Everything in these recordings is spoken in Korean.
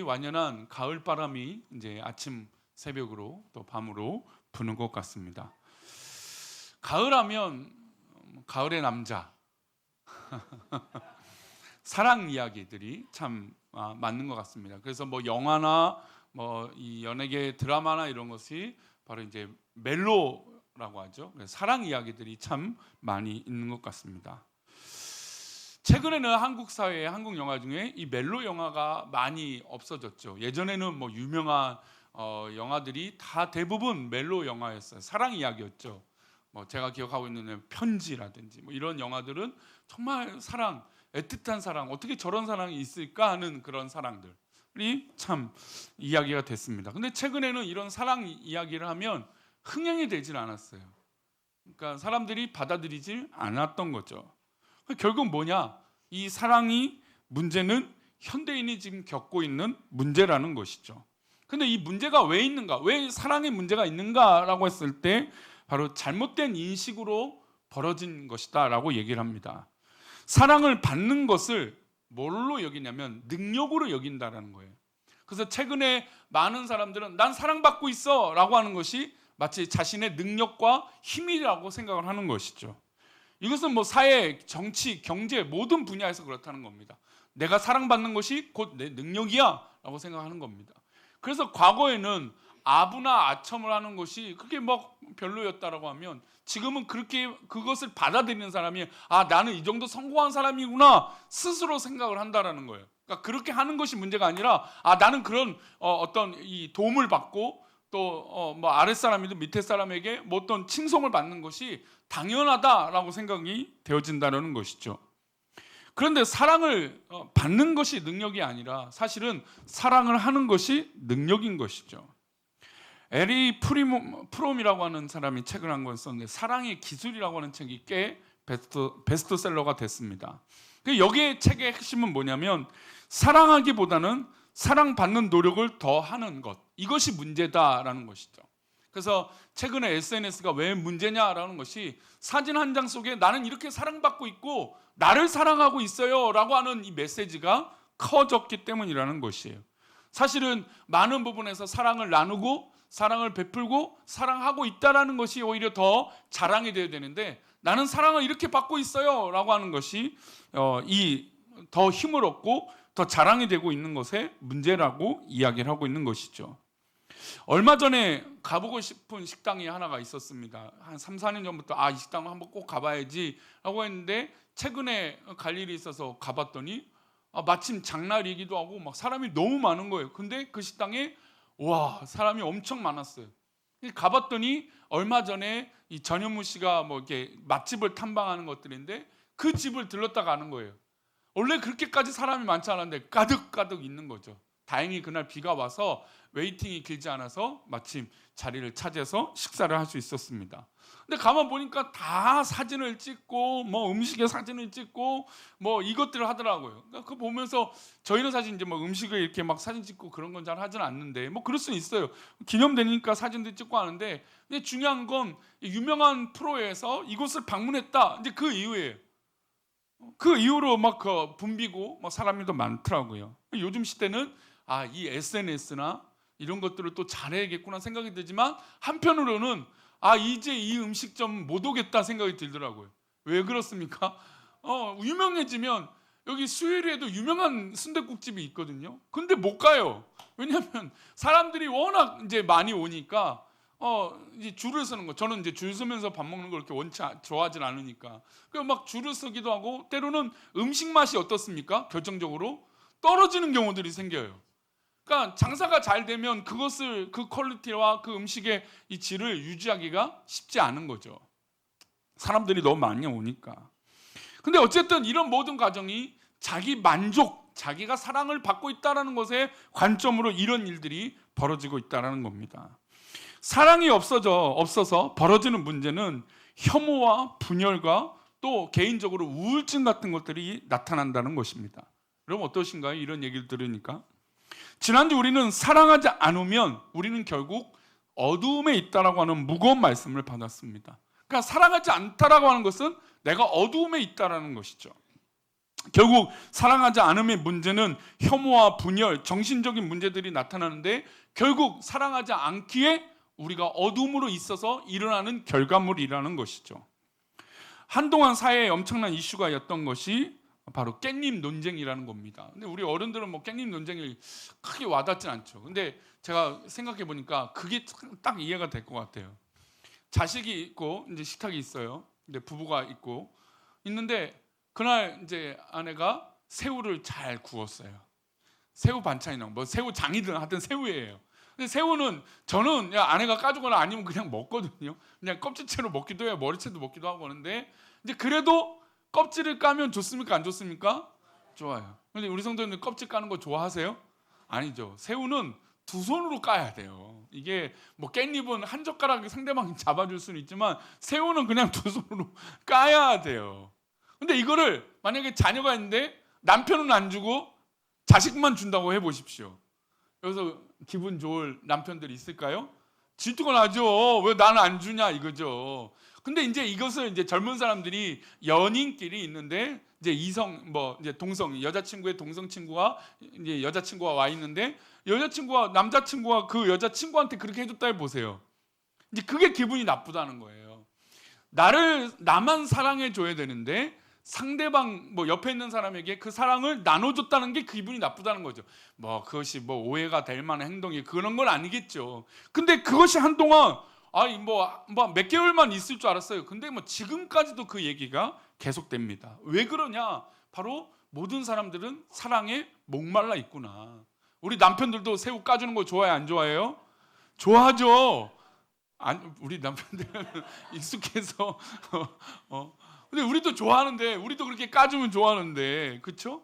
완연한 가을 바람이 이제 아침 새벽으로 또 밤으로 부는 것 같습니다. 가을하면 가을의 남자, 사랑 이야기들이 참 맞는 것 같습니다. 그래서 뭐 영화나 뭐 이 연예계 드라마나 이런 것이 바로 이제 멜로라고 하죠. 사랑 이야기들이 참 많이 있는 것 같습니다. 최근에는 한국 사회에 한국 영화 중에 이 멜로 영화가 많이 없어졌죠. 예전에는 뭐 유명한 영화들이 다 대부분 멜로 영화였어요. 사랑 이야기였죠. 뭐 제가 기억하고 있는 편지라든지 뭐 이런 영화들은 정말 사랑, 애틋한 사랑, 어떻게 저런 사랑이 있을까 하는 그런 사랑들이 참 이야기가 됐습니다. 근데 최근에는 이런 사랑 이야기를 하면 흥행이 되질 않았어요. 그러니까 사람들이 받아들이질 않았던 거죠. 결국 뭐냐? 이 사랑이 문제는 현대인이 지금 겪고 있는 문제라는 것이죠. 근데 이 문제가 왜 있는가? 왜 사랑에 문제가 있는가라고 했을 때 바로 잘못된 인식으로 벌어진 것이다라고 얘기를 합니다. 사랑을 받는 것을 뭘로 여기냐면 능력으로 여긴다라는 거예요. 그래서 최근에 많은 사람들은 난 사랑받고 있어라고 하는 것이 마치 자신의 능력과 힘이라고 생각을 하는 것이죠. 이것은 뭐 사회, 정치, 경제 모든 분야에서 그렇다는 겁니다. 내가 사랑받는 것이 곧 내 능력이야 라고 생각하는 겁니다. 그래서 과거에는 아부나 아첨을 하는 것이 그렇게 막 별로였다라고 하면 지금은 그렇게 그것을 받아들이는 사람이 나는 이 정도 성공한 사람이구나 스스로 생각을 한다라는 거예요. 그러니까 그렇게 하는 것이 문제가 아니라 나는 그런 어떤 이 도움을 받고 또 뭐 아랫사람이든 밑에 사람에게 뭐 어떤 칭송을 받는 것이 당연하다라고 생각이 되어진다는 것이죠. 그런데 사랑을 받는 것이 능력이 아니라 사실은 사랑을 하는 것이 능력인 것이죠. 에리 프롬이라고 하는 사람이 책을 한 권 썼는데 사랑의 기술이라고 하는 책이 꽤 베스트셀러가 됐습니다. 여기에 책의 핵심은 뭐냐면 사랑하기보다는 사랑받는 노력을 더 하는 것, 이것이 문제다라는 것이죠. 그래서 최근에 SNS가 왜 문제냐라는 것이 사진 한 장 속에 나는 이렇게 사랑받고 있고 나를 사랑하고 있어요 라고 하는 이 메시지가 커졌기 때문이라는 것이에요. 사실은 많은 부분에서 사랑을 나누고 사랑을 베풀고 사랑하고 있다라는 것이 오히려 더 자랑이 되어야 되는데 나는 사랑을 이렇게 받고 있어요 라고 하는 것이 더 힘을 얻고 더 자랑이 되고 있는 것의 문제라고 이야기를 하고 있는 것이죠. 얼마 전에 가보고 싶은 식당이 하나가 있었습니다. 한 3, 4년 전부터 이 식당 한번 꼭 가봐야지 라고 했는데 최근에 갈 일이 있어서 가봤더니 마침 장날이기도 하고 막 사람이 너무 많은 거예요. 근데 그 식당에 사람이 엄청 많았어요. 가봤더니 얼마 전에 이 전현무 씨가 뭐 이렇게 맛집을 탐방하는 것들인데 그 집을 들렀다 가는 거예요. 원래 그렇게까지 사람이 많지 않았는데 가득가득 있는 거죠. 다행히 그날 비가 와서 웨이팅이 길지 않아서 마침 자리를 차지해서 식사를 할 수 있었습니다. 근데 가만 보니까 다 사진을 찍고 뭐 음식의 사진을 찍고 뭐 이것들을 하더라고요. 그러니까 그거 보면서 저희는 사실 이제 뭐 음식을 이렇게 막 사진 찍고 그런 건 잘 하진 않는데 뭐 그럴 수는 있어요. 기념되니까 사진도 찍고 하는데 근데 중요한 건 유명한 프로에서 이곳을 방문했다. 이제 그 이후에요. 그 이후로 막 붐비고 막 사람이 더 많더라고요. 요즘 시대는 이 SNS나 이런 것들을 또 잘해야겠구나 생각이 들지만 한편으로는 이제 이 음식점 못 오겠다 생각이 들더라고요. 왜 그렇습니까? 유명해지면 여기 수요일에도 유명한 순댓국집이 있거든요. 근데 못 가요. 왜냐하면 사람들이 워낙 이제 많이 오니까 이제 줄을 서는 거. 저는 이제 줄 서면서 밥 먹는 걸 그렇게 원치 좋아하진 않으니까. 그래서 막 줄을 서기도 하고 때로는 음식 맛이 어떻습니까? 결정적으로 떨어지는 경우들이 생겨요. 그러니까 장사가 잘 되면 그 퀄리티와 그 음식의 이 질을 유지하기가 쉽지 않은 거죠. 사람들이 너무 많이 오니까. 근데 어쨌든 이런 모든 과정이 자기 만족, 자기가 사랑을 받고 있다는 것에 관점으로 이런 일들이 벌어지고 있다는 겁니다. 사랑이 없어서 벌어지는 문제는 혐오와 분열과 또 개인적으로 우울증 같은 것들이 나타난다는 것입니다. 여러분 어떠신가요? 이런 얘기를 들으니까. 지난주 우리는 사랑하지 않으면 우리는 결국 어두움에 있다라고 하는 무거운 말씀을 받았습니다. 그러니까 사랑하지 않다라고 하는 것은 내가 어두움에 있다라는 것이죠. 결국 사랑하지 않음의 문제는 혐오와 분열, 정신적인 문제들이 나타나는데 결국 사랑하지 않기에 우리가 어둠으로 있어서 일어나는 결과물이라는 것이죠. 한동안 사회에 엄청난 이슈가 였던 것이 바로 깻잎 논쟁이라는 겁니다. 근데 우리 어른들은 뭐 깻잎 논쟁이 크게 와닿진 않죠. 근데 제가 생각해 보니까 그게 딱 이해가 될 것 같아요. 자식이 있고 이제 식탁이 있어요. 근데 부부가 있는데 그날 이제 아내가 새우를 잘 구웠어요. 새우 반찬이나 뭐 새우 장이든 하여튼 새우예요. 근데 새우는 저는 그냥 아내가 까주거나 아니면 그냥 먹거든요. 그냥 껍질채로 먹기도 해요. 머리채도 먹기도 하고 하는데 이제 그래도 껍질을 까면 좋습니까? 안 좋습니까? 좋아요. 근데 우리 성도님들 껍질 까는 거 좋아하세요? 아니죠. 새우는 두 손으로 까야 돼요. 이게 뭐 깻잎은 한 젓가락 상대방이 잡아줄 수는 있지만 새우는 그냥 두 손으로 까야 돼요. 근데 이거를 만약에 자녀가 있는데 남편은 안 주고 자식만 준다고 해보십시오. 여기서 기분 좋을 남편들이 있을까요? 질투가 나죠. 왜 나는 안 주냐 이거죠. 근데 이제 이것을 이제 젊은 사람들이 연인끼리 있는데 이제 이성 뭐 이제 동성 여자친구의 동성 친구가 이제 여자친구가 와 있는데 여자친구와 남자친구가 그 여자친구한테 그렇게 해줬다 해보세요. 이제 그게 기분이 나쁘다는 거예요. 나만 사랑해 줘야 되는데 상대방 뭐 옆에 있는 사람에게 그 사랑을 나눠줬다는 게 기분이 나쁘다는 거죠. 뭐 그것이 뭐 오해가 될 만한 행동이 그런 건 아니겠죠. 근데 그것이 한동안 아니 뭐 몇 개월만 있을 줄 알았어요. 근데 뭐 지금까지도 그 얘기가 계속됩니다. 왜 그러냐? 바로 모든 사람들은 사랑에 목말라 있구나. 우리 남편들도 새우 까주는 거 좋아해 안 좋아해요? 좋아하죠. 우리 남편들은 익숙해서 근데 우리도 좋아하는데 우리도 그렇게 까주면 좋아하는데 그렇죠?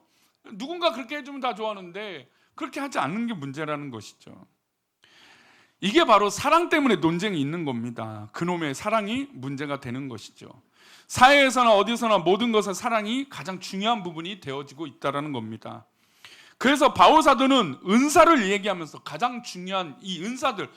누군가 그렇게 해주면 다 좋아하는데 그렇게 하지 않는 게 문제라는 것이죠. 이게 바로 사랑 때문에 논쟁이 있는 겁니다. 그놈의 사랑이 문제가 되는 것이죠. 사회에서나 어디서나 모든 것에 사랑이 가장 중요한 부분이 되어지고 있다는 겁니다. 그래서 바울 사도는 은사를 얘기하면서 가장 중요한 이 은사들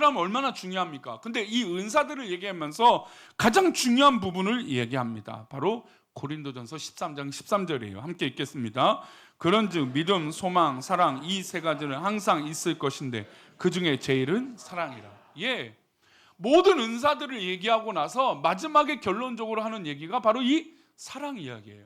하면 얼마나 중요합니까? 근데 이 은사들을 얘기하면서 가장 중요한 부분을 얘기합니다. 바로 고린도전서 13장 13절이에요. 함께 읽겠습니다. 그런즉 믿음, 소망, 사랑 이 세 가지는 항상 있을 것인데 그 중에 제일은 사랑이라. 예, 모든 은사들을 얘기하고 나서 마지막에 결론적으로 하는 얘기가 바로 이 사랑 이야기예요.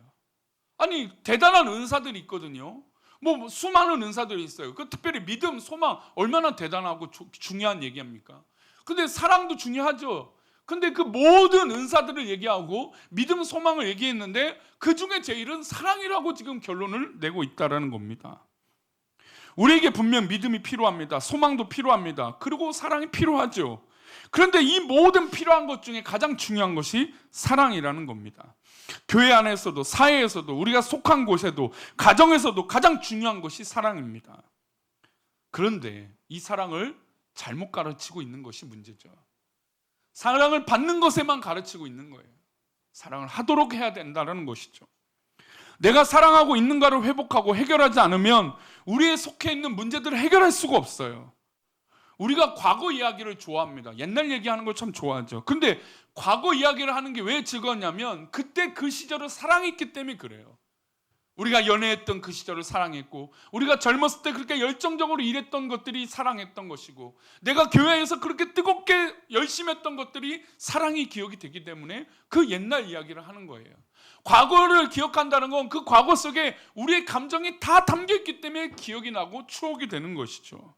아니 대단한 은사들이 있거든요. 뭐 수많은 은사들이 있어요. 그 특별히 믿음, 소망 얼마나 대단하고 중요한 얘기합니까? 근데 사랑도 중요하죠. 근데 그 모든 은사들을 얘기하고 믿음, 소망을 얘기했는데 그 중에 제일은 사랑이라고 지금 결론을 내고 있다라는 겁니다. 우리에게 분명 믿음이 필요합니다. 소망도 필요합니다. 그리고 사랑이 필요하죠. 그런데 이 모든 필요한 것 중에 가장 중요한 것이 사랑이라는 겁니다. 교회 안에서도 사회에서도 우리가 속한 곳에도 가정에서도 가장 중요한 것이 사랑입니다. 그런데 이 사랑을 잘못 가르치고 있는 것이 문제죠. 사랑을 받는 것에만 가르치고 있는 거예요. 사랑을 하도록 해야 된다는 것이죠. 내가 사랑하고 있는가를 회복하고 해결하지 않으면 우리의 속해 있는 문제들을 해결할 수가 없어요. 우리가 과거 이야기를 좋아합니다. 옛날 얘기하는 걸 참 좋아하죠. 근데 과거 이야기를 하는 게 왜 즐거웠냐면 그때 그 시절을 사랑했기 때문에 그래요. 우리가 연애했던 그 시절을 사랑했고 우리가 젊었을 때 그렇게 열정적으로 일했던 것들이 사랑했던 것이고 내가 교회에서 그렇게 뜨겁게 열심히 했던 것들이 사랑이 기억이 되기 때문에 그 옛날 이야기를 하는 거예요. 과거를 기억한다는 건 그 과거 속에 우리의 감정이 다 담겨있기 때문에 기억이 나고 추억이 되는 것이죠.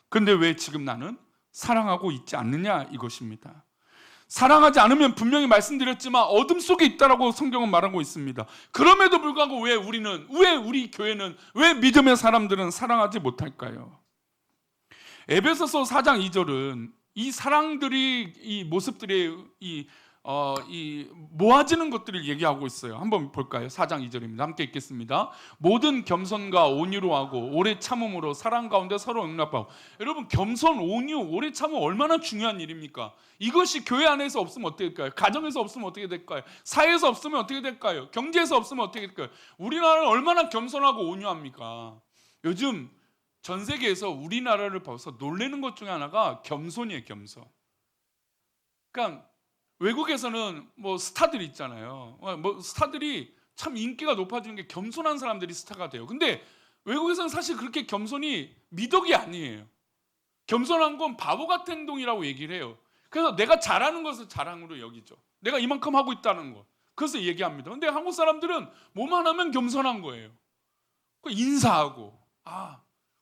근데 왜 지금 나는 사랑하고 있지 않느냐 이것입니다. 사랑하지 않으면 분명히 말씀드렸지만 어둠 속에 있다라고 성경은 말하고 있습니다. 그럼에도 불구하고 왜 우리 교회는, 왜 믿음의 사람들은 사랑하지 못할까요? 에베소서 4장 2절은 이 사랑들이 이 모습들이 이 모아지는 것들을 얘기하고 있어요. 한번 볼까요? 4장 2절입니다. 함께 읽겠습니다. 모든 겸손과 온유로 하고 오래 참음으로 사랑 가운데 서로 용납하고. 여러분 겸손, 온유, 오래 참음 얼마나 중요한 일입니까? 이것이 교회 안에서 없으면 어떻게 될까요? 가정에서 없으면 어떻게 될까요? 사회에서 없으면 어떻게 될까요? 경제에서 없으면 어떻게 될까요? 우리나라는 얼마나 겸손하고 온유합니까? 요즘 전 세계에서 우리나라를 봐서 놀라는 것 중에 하나가 겸손이에요. 겸손. 그러니까 외국에서는 뭐 스타들이 있잖아요. 뭐 스타들이 참 인기가 높아지는 게 겸손한 사람들이 스타가 돼요. 근데 외국에서는 사실 그렇게 겸손이 미덕이 아니에요. 겸손한 건 바보 같은 행동이라고 얘기를 해요. 그래서 내가 잘하는 것을 자랑으로 여기죠. 내가 이만큼 하고 있다는 거. 그래서 얘기합니다. 근데 한국 사람들은 뭐만 하면 겸손한 거예요. 그 인사하고,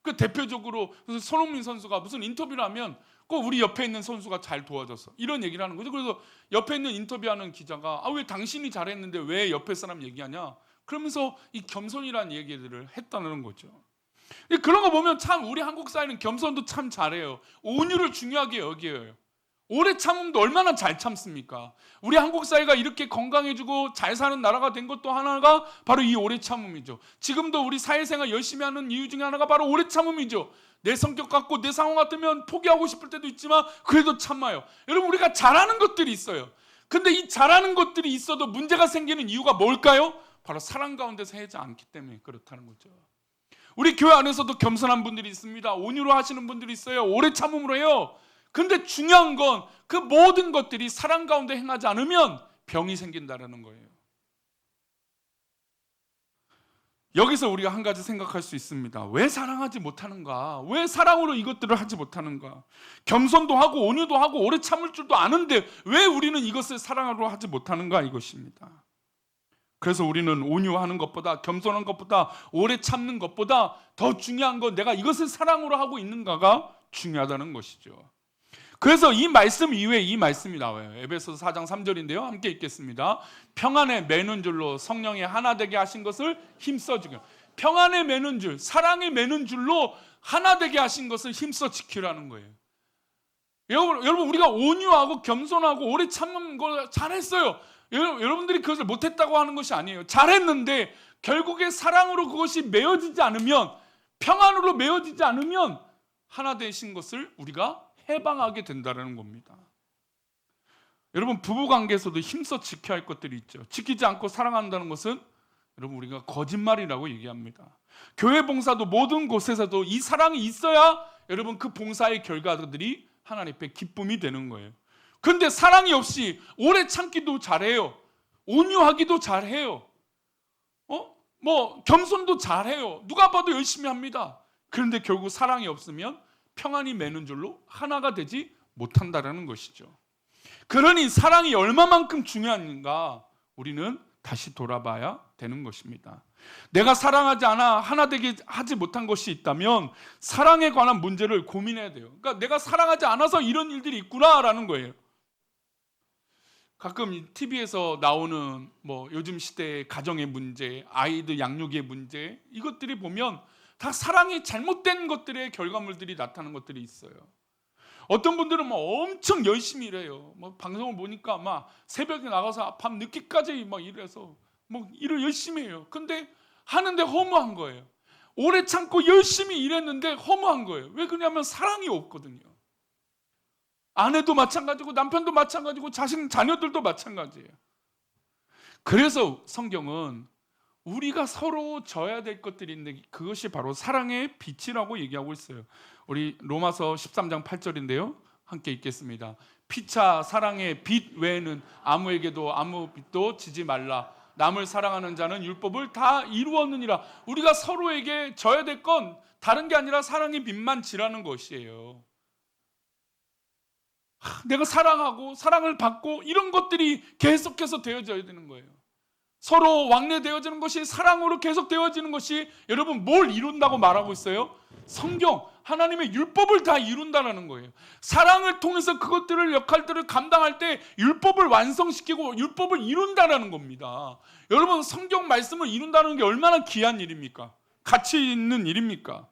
그 대표적으로 손흥민 선수가 무슨 인터뷰를 하면 꼭 우리 옆에 있는 선수가 잘 도와줬어, 이런 얘기를 하는 거죠. 그래서 옆에 있는 인터뷰하는 기자가 왜 당신이 잘했는데 왜 옆에 사람 얘기하냐, 그러면서 이 겸손이라는 얘기들을 했다는 거죠. 그런 거 보면 참 우리 한국 사회는 겸손도 참 잘해요. 온유를 중요하게 여겨요. 오래 참음도 얼마나 잘 참습니까? 우리 한국 사회가 이렇게 건강해지고 잘 사는 나라가 된 것도 하나가 바로 이 오래 참음이죠. 지금도 우리 사회생활 열심히 하는 이유 중에 하나가 바로 오래 참음이죠. 내 성격 같고 내 상황 같으면 포기하고 싶을 때도 있지만 그래도 참아요. 여러분, 우리가 잘하는 것들이 있어요. 근데 이 잘하는 것들이 있어도 문제가 생기는 이유가 뭘까요? 바로 사랑 가운데서 하지 않기 때문에 그렇다는 거죠. 우리 교회 안에서도 겸손한 분들이 있습니다. 온유로 하시는 분들이 있어요. 오래 참음으로 해요. 근데 중요한 건 그 모든 것들이 사랑 가운데 행하지 않으면 병이 생긴다는 거예요. 여기서 우리가 한 가지 생각할 수 있습니다. 왜 사랑하지 못하는가? 왜 사랑으로 이것들을 하지 못하는가? 겸손도 하고 온유도 하고 오래 참을 줄도 아는데 왜 우리는 이것을 사랑으로 하지 못하는가? 이것입니다. 그래서 우리는 온유하는 것보다, 겸손한 것보다, 오래 참는 것보다 더 중요한 건 내가 이것을 사랑으로 하고 있는가가 중요하다는 것이죠. 그래서 이 말씀 이후에 이 말씀이 나와요. 에베소서 4장 3절인데요. 함께 읽겠습니다. 평안에 매는 줄로 성령이 하나 되게 하신 것을 힘써 지키라. 평안에 매는 줄, 사랑에 매는 줄로 하나 되게 하신 것을 힘써 지키라는 거예요. 여러분, 우리가 온유하고 겸손하고 오래 참는 걸 잘했어요. 여러분들이 그것을 못했다고 하는 것이 아니에요. 잘했는데 결국에 사랑으로 그것이 메어지지 않으면, 평안으로 메어지지 않으면 하나 되신 것을 우리가 해방하게 된다는 겁니다. 여러분, 부부관계에서도 힘써 지켜야 할 것들이 있죠. 지키지 않고 사랑한다는 것은 여러분 우리가 거짓말이라고 얘기합니다. 교회 봉사도 모든 곳에서도 이 사랑이 있어야 여러분 그 봉사의 결과들이 하나님 앞에 기쁨이 되는 거예요. 그런데 사랑이 없이 오래 참기도 잘해요. 온유하기도 잘해요. 겸손도 잘해요. 누가 봐도 열심히 합니다. 그런데 결국 사랑이 없으면 평안이 매는 줄로 하나가 되지 못한다는 것이죠. 그러니 사랑이 얼마만큼 중요한가 우리는 다시 돌아봐야 되는 것입니다. 내가 사랑하지 않아 하나 되게 하지 못한 것이 있다면 사랑에 관한 문제를 고민해야 돼요. 그러니까 내가 사랑하지 않아서 이런 일들이 있구나라는 거예요. 가끔 TV에서 나오는 요즘 시대의 가정의 문제, 아이들 양육의 문제, 이것들이 보면 다 사랑이 잘못된 것들의 결과물들이 나타나는 것들이 있어요. 어떤 분들은 엄청 열심히 일해요. 방송을 보니까 새벽에 나가서 밤 늦게까지 일해서 일을 열심히 해요. 근데 하는데 허무한 거예요. 오래 참고 열심히 일했는데 허무한 거예요. 왜 그러냐면 사랑이 없거든요. 아내도 마찬가지고 남편도 마찬가지고 자녀들도 마찬가지예요. 그래서 성경은 우리가 서로 져야 될 것들이 있는데 그것이 바로 사랑의 빛이라고 얘기하고 있어요. 우리 로마서 13장 8절인데요. 함께 읽겠습니다. 피차 사랑의 빛 외에는 아무에게도 아무 빛도 지지 말라. 남을 사랑하는 자는 율법을 다 이루었느니라. 우리가 서로에게 져야 될 건 다른 게 아니라 사랑의 빛만 지라는 것이에요. 내가 사랑하고 사랑을 받고 이런 것들이 계속해서 되어져야 되는 거예요. 서로 왕래되어지는 것이 사랑으로 계속 되어지는 것이 여러분 뭘 이룬다고 말하고 있어요? 성경, 하나님의 율법을 다 이룬다는 거예요. 사랑을 통해서 그것들을 역할들을 감당할 때 율법을 완성시키고 율법을 이룬다는 겁니다. 여러분, 성경 말씀을 이룬다는 게 얼마나 귀한 일입니까? 가치 있는 일입니까?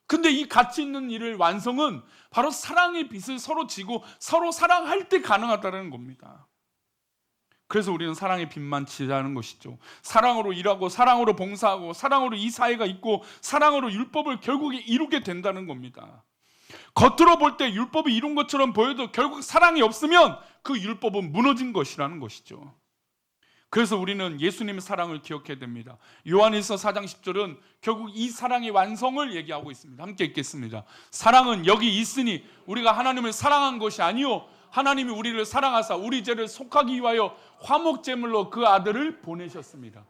근데 이 가치 있는 일을 완성은 바로 사랑의 빛을 서로 지고 서로 사랑할 때 가능하다는 겁니다. 그래서 우리는 사랑의 빛만 지라는 것이죠. 사랑으로 일하고 사랑으로 봉사하고 사랑으로 이 사회가 있고 사랑으로 율법을 결국에 이루게 된다는 겁니다. 겉으로 볼 때 율법이 이룬 것처럼 보여도 결국 사랑이 없으면 그 율법은 무너진 것이라는 것이죠. 그래서 우리는 예수님의 사랑을 기억해야 됩니다. 요한일서 4장 10절은 결국 이 사랑의 완성을 얘기하고 있습니다. 함께 읽겠습니다. 사랑은 여기 있으니 우리가 하나님을 사랑한 것이 아니요 하나님이 우리를 사랑하사 우리 죄를 속하기 위하여 화목제물로 그 아들을 보내셨습니다.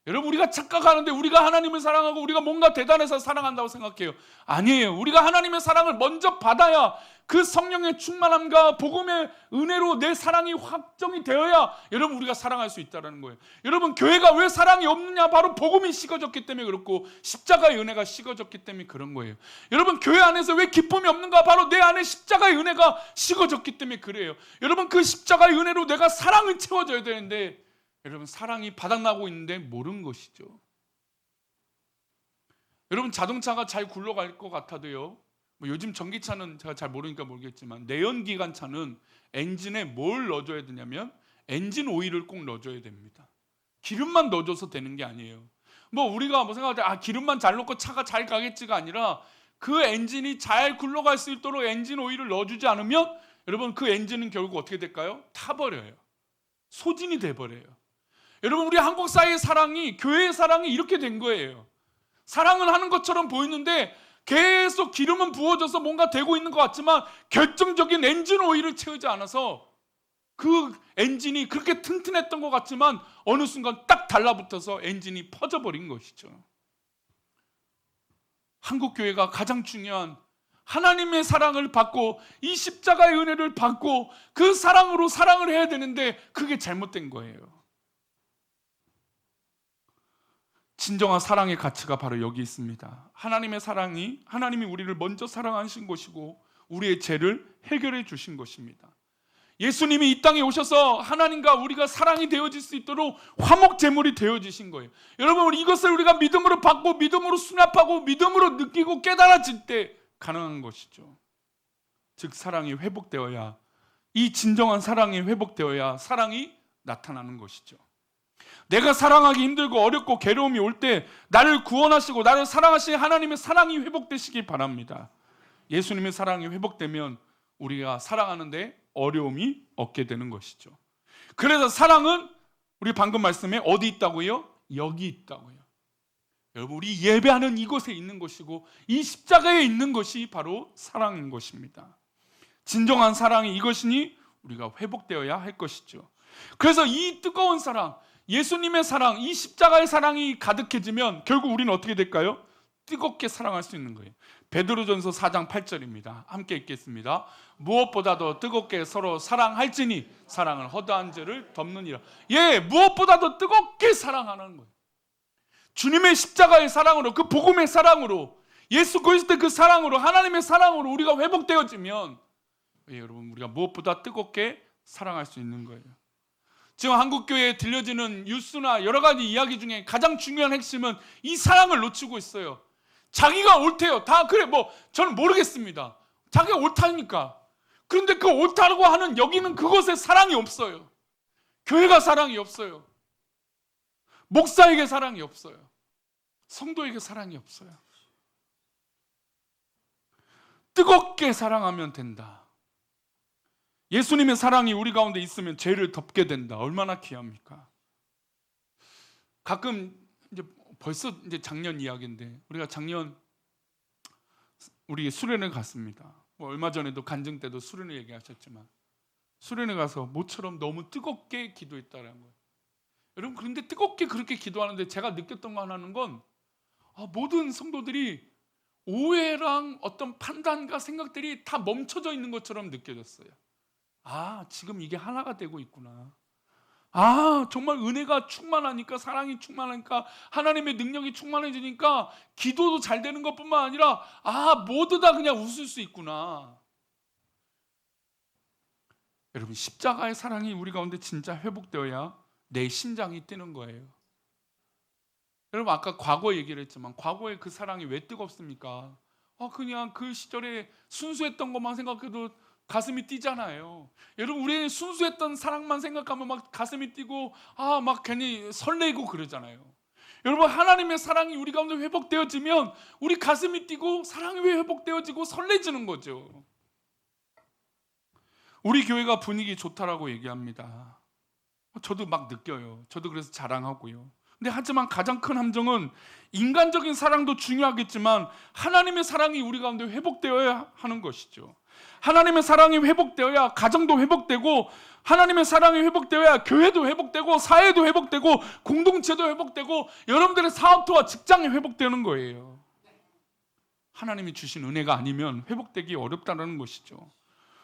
여러분, 우리가 착각하는데 우리가 하나님을 사랑하고 우리가 뭔가 대단해서 사랑한다고 생각해요. 아니에요. 우리가 하나님의 사랑을 먼저 받아야 그 성령의 충만함과 복음의 은혜로 내 사랑이 확정이 되어야 여러분 우리가 사랑할 수 있다는 거예요. 여러분, 교회가 왜 사랑이 없느냐? 바로 복음이 식어졌기 때문에 그렇고 십자가의 은혜가 식어졌기 때문에 그런 거예요. 여러분, 교회 안에서 왜 기쁨이 없는가? 바로 내 안에 십자가의 은혜가 식어졌기 때문에 그래요. 여러분, 그 십자가의 은혜로 내가 사랑을 채워줘야 되는데 여러분, 사랑이 바닥나고 있는데 모르는 것이죠. 여러분, 자동차가 잘 굴러갈 것 같아도요, 뭐 요즘 전기차는 제가 잘 모르니까 모르겠지만 내연기관차는 엔진에 뭘 넣어줘야 되냐면 엔진 오일을 꼭 넣어줘야 됩니다. 기름만 넣어줘서 되는 게 아니에요. 뭐 우리가 뭐 생각할 때 기름만 잘 넣고 차가 잘 가겠지가 아니라 그 엔진이 잘 굴러갈 수 있도록 엔진 오일을 넣어주지 않으면 여러분, 그 엔진은 결국 어떻게 될까요? 타버려요. 소진이 돼버려요. 여러분, 우리 한국 사회의 사랑이, 교회의 사랑이 이렇게 된 거예요. 사랑은 하는 것처럼 보이는데 계속 기름은 부어져서 뭔가 되고 있는 것 같지만 결정적인 엔진 오일을 채우지 않아서 그 엔진이 그렇게 튼튼했던 것 같지만 어느 순간 딱 달라붙어서 엔진이 퍼져버린 것이죠. 한국 교회가 가장 중요한 하나님의 사랑을 받고 이 십자가의 은혜를 받고 그 사랑으로 사랑을 해야 되는데 그게 잘못된 거예요. 진정한 사랑의 가치가 바로 여기 있습니다. 하나님의 사랑이, 하나님이 우리를 먼저 사랑하신 것이고 우리의 죄를 해결해 주신 것입니다. 예수님이 이 땅에 오셔서 하나님과 우리가 사랑이 되어질 수 있도록 화목제물이 되어지신 거예요. 여러분, 이것을 우리가 믿음으로 받고 믿음으로 수납하고 믿음으로 느끼고 깨달아질 때 가능한 것이죠. 즉, 사랑이 회복되어야, 이 진정한 사랑이 회복되어야 사랑이 나타나는 것이죠. 내가 사랑하기 힘들고 어렵고 괴로움이 올 때 나를 구원하시고 나를 사랑하시는 하나님의 사랑이 회복되시길 바랍니다. 예수님의 사랑이 회복되면 우리가 사랑하는데 어려움이 없게 되는 것이죠. 그래서 사랑은 우리 방금 말씀에 어디 있다고요? 여기 있다고요. 여러분, 우리 예배하는 이곳에 있는 것이고 이 십자가에 있는 것이 바로 사랑인 것입니다. 진정한 사랑이 이것이니 우리가 회복되어야 할 것이죠. 그래서 이 뜨거운 사랑, 예수님의 사랑, 이 십자가의 사랑이 가득해지면 결국 우리는 어떻게 될까요? 뜨겁게 사랑할 수 있는 거예요. 베드로전서 4장 8절입니다. 함께 읽겠습니다. 무엇보다도 뜨겁게 서로 사랑할지니 사랑은 허다한 죄를 덮느니라. 무엇보다도 뜨겁게 사랑하는 거예요. 주님의 십자가의 사랑으로, 그 복음의 사랑으로, 예수 그리스도의 그 사랑으로, 하나님의 사랑으로 우리가 회복되어지면 여러분, 우리가 무엇보다 뜨겁게 사랑할 수 있는 거예요. 지금 한국교회에 들려지는 뉴스나 여러 가지 이야기 중에 가장 중요한 핵심은 이 사랑을 놓치고 있어요. 자기가 옳대요. 다 그래, 뭐 저는 모르겠습니다. 자기가 옳다니까. 그런데 그 옳다고 하는 여기는 그것에 사랑이 없어요. 교회가 사랑이 없어요. 목사에게 사랑이 없어요. 성도에게 사랑이 없어요. 뜨겁게 사랑하면 된다. 예수님의 사랑이 우리 가운데 있으면 죄를 덮게 된다. 얼마나 귀합니까? 가끔 이제 벌써 이제 작년 이야기인데 우리가 작년 우리 수련회 갔습니다. 뭐 얼마 전에도 간증 때도 수련회 얘기하셨지만 수련회 가서 모처럼 너무 뜨겁게 기도했다는 거예요. 여러분, 그런데 뜨겁게 그렇게 기도하는데 제가 느꼈던 거 하나는 건 모든 성도들이 오해랑 어떤 판단과 생각들이 다 멈춰져 있는 것처럼 느껴졌어요. 지금 이게 하나가 되고 있구나. 정말 은혜가 충만하니까, 사랑이 충만하니까, 하나님의 능력이 충만해지니까 기도도 잘 되는 것뿐만 아니라 모두 다 그냥 웃을 수 있구나. 여러분, 십자가의 사랑이 우리 가운데 진짜 회복되어야 내 심장이 뛰는 거예요. 여러분, 아까 과거 얘기를 했지만 과거에 그 사랑이 왜 뜨겁습니까? 그냥 그 시절에 순수했던 것만 생각해도 가슴이 뛰잖아요. 여러분, 우리는 순수했던 사랑만 생각하면 막 가슴이 뛰고 막 괜히 설레고 그러잖아요. 여러분, 하나님의 사랑이 우리 가운데 회복되어지면 우리 가슴이 뛰고 사랑이 회복되어지고 설레지는 거죠. 우리 교회가 분위기 좋다라고 얘기합니다. 저도 막 느껴요. 저도 그래서 자랑하고요. 근데 하지만 가장 큰 함정은 인간적인 사랑도 중요하겠지만 하나님의 사랑이 우리 가운데 회복되어야 하는 것이죠. 하나님의 사랑이 회복되어야 가정도 회복되고, 하나님의 사랑이 회복되어야 교회도 회복되고, 사회도 회복되고, 공동체도 회복되고, 여러분들의 사업토와 직장이 회복되는 거예요. 하나님이 주신 은혜가 아니면 회복되기 어렵다는 것이죠.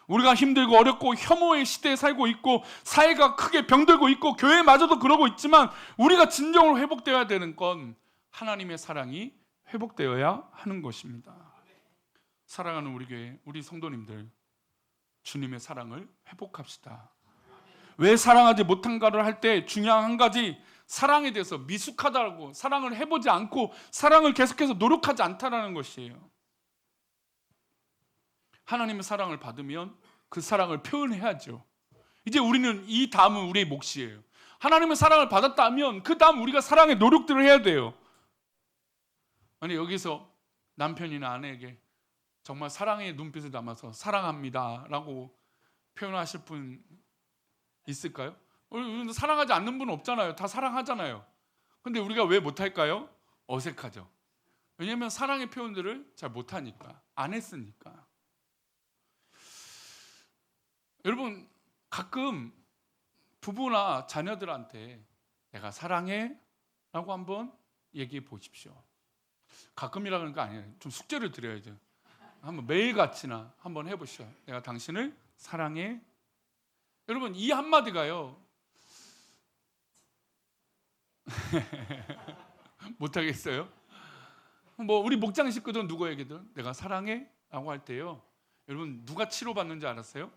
우리가 힘들고 어렵고 혐오의 시대에 살고 있고, 사회가 크게 병들고 있고, 교회마저도 그러고 있지만, 우리가 진정으로 회복되어야 되는 건 하나님의 사랑이 회복되어야 하는 것입니다. 사랑하는 우리 교회, 우리 성도님들, 주님의 사랑을 회복합시다. 왜 사랑하지 못한가를 할 때 중요한 한 가지, 사랑에 대해서 미숙하다고, 사랑을 해보지 않고 사랑을 계속해서 노력하지 않다라는 것이에요. 하나님의 사랑을 받으면 그 사랑을 표현해야죠. 이제 우리는 이 다음은 우리의 몫이에요. 하나님의 사랑을 받았다면 그 다음 우리가 사랑의 노력들을 해야 돼요. 아니, 여기서 남편이나 아내에게 정말 사랑의 눈빛을 담아서 사랑합니다 라고 표현하실 분 있을까요? 사랑하지 않는 분은 없잖아요. 다 사랑하잖아요. 근데 우리가 왜 못할까요? 어색하죠. 왜냐하면 사랑의 표현들을 잘 못하니까, 안 했으니까. 여러분, 가끔 부부나 자녀들한테 내가 사랑해 라고 한번 얘기해 보십시오. 가끔이라는 거 아니에요. 좀 숙제를 드려야죠. 한번 매일같이나 한번 해보시죠. 내가 당신을 사랑해. 여러분, 이 한마디가요 못하겠어요? 뭐 우리 목장 식구들 누구에게든 내가 사랑해 라고 할 때요, 여러분 누가 치료받는지 알았어요?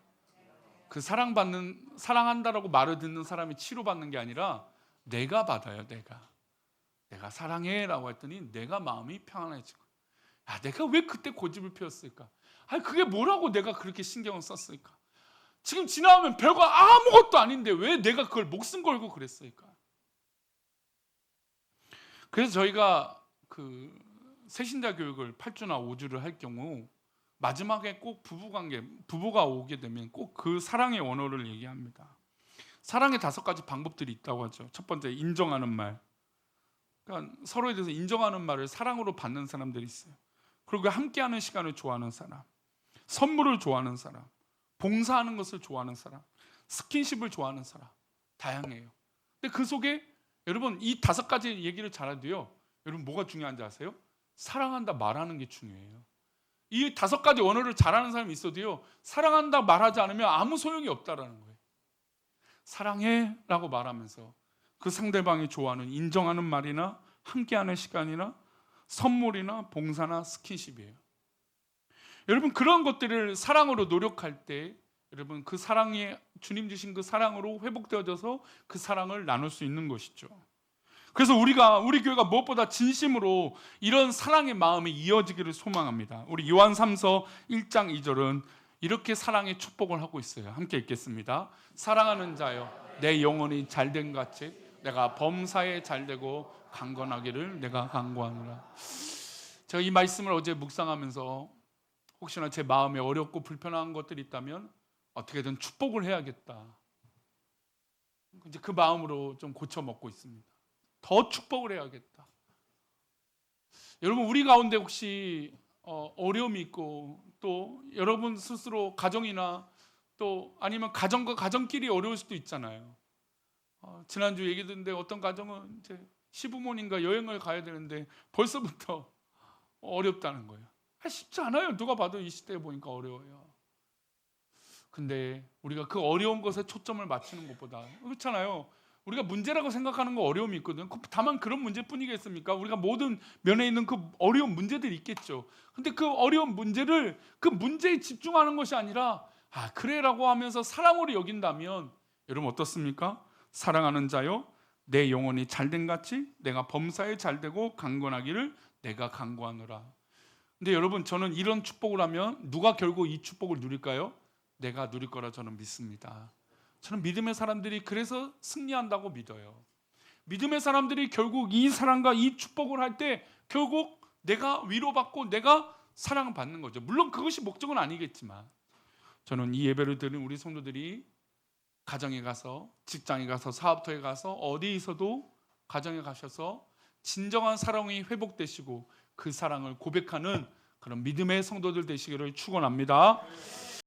그 사랑한다라고 말을 듣는 사람이 치료받는 게 아니라 내가 받아요. 내가 사랑해 라고 했더니 내가 마음이 평안해지고, 야, 내가 왜 그때 고집을 피웠을까? 아니, 그게 뭐라고 내가 그렇게 신경을 썼을까? 지금 지나면 별거 아무것도 아닌데 왜 내가 그걸 목숨 걸고 그랬을까? 그래서 저희가 그 새신자 교육을 8주나 5주를 할 경우 마지막에 꼭 부부가 오게 되면 꼭 그 사랑의 원어를 얘기합니다. 사랑의 5가지 방법들이 있다고 하죠. 첫 번째, 인정하는 말. 그러니까 서로에 대해서 인정하는 말을 사랑으로 받는 사람들이 있어요. 그리고 함께하는 시간을 좋아하는 사람, 선물을 좋아하는 사람, 봉사하는 것을 좋아하는 사람, 스킨십을 좋아하는 사람, 다양해요. 근데 그 속에 여러분 이 5가지 얘기를 잘해도요, 여러분 뭐가 중요한지 아세요? 사랑한다 말하는 게 중요해요. 이 5가지 언어를 잘하는 사람이 있어도요, 사랑한다 말하지 않으면 아무 소용이 없다라는 거예요. 사랑해 라고 말하면서 그 상대방이 좋아하는 인정하는 말이나 함께하는 시간이나 선물이나 봉사나 스킨십이에요. 여러분, 그런 것들을 사랑으로 노력할 때 여러분 그 사랑이 주님 주신 그 사랑으로 회복되어져서 그 사랑을 나눌 수 있는 것이죠. 그래서 우리 교회가 무엇보다 진심으로 이런 사랑의 마음이 이어지기를 소망합니다. 우리 요한 3서 1장 2절은 이렇게 사랑의 축복을 하고 있어요. 함께 읽겠습니다. 사랑하는 자여, 내 영혼이 잘된 같이 내가 범사에 잘되고 강건하기를 내가 간구하노라. 제가 이 말씀을 어제 묵상하면서 혹시나 제 마음에 어렵고 불편한 것들이 있다면 어떻게든 축복을 해야겠다, 이제 그 마음으로 좀 고쳐 먹고 있습니다. 더 축복을 해야겠다. 여러분, 우리 가운데 혹시 어려움이 있고, 또 여러분 스스로 가정이나 또 아니면 가정과 가정끼리 어려울 수도 있잖아요. 지난주 얘기 듣는데 어떤 가정은 이제 시부모님과 여행을 가야 되는데 벌써부터 어렵다는 거예요. 쉽지 않아요. 누가 봐도 이 시대에 보니까 어려워요. 근데 우리가 그 어려운 것에 초점을 맞추는 것보다, 그렇잖아요. 우리가 문제라고 생각하는 거 어려움이 있거든. 다만 그런 문제뿐이겠습니까? 우리가 모든 면에 있는 그 어려운 문제들이 있겠죠. 근데 그 어려운 문제를 그 문제에 집중하는 것이 아니라 그래라고 하면서 사랑으로 여긴다면 여러분 어떻습니까? 사랑하는 자요, 내 영혼이 잘된 같이 내가 범사에 잘되고 강건하기를 내가 간구하노라. 근데 여러분, 저는 이런 축복을 하면 누가 결국 이 축복을 누릴까요? 내가 누릴 거라 저는 믿습니다. 저는 믿음의 사람들이 그래서 승리한다고 믿어요. 믿음의 사람들이 결국 이 사랑과 이 축복을 할 때 결국 내가 위로받고 내가 사랑을 받는 거죠. 물론 그것이 목적은 아니겠지만, 저는 이 예배를 드리는 우리 성도들이 가정에 가서, 직장에 가서, 사업터에 가서, 어디에서도 가정에 가셔서 진정한 사랑이 회복되시고 그 사랑을 고백하는 그런 믿음의 성도들 되시기를 축원합니다.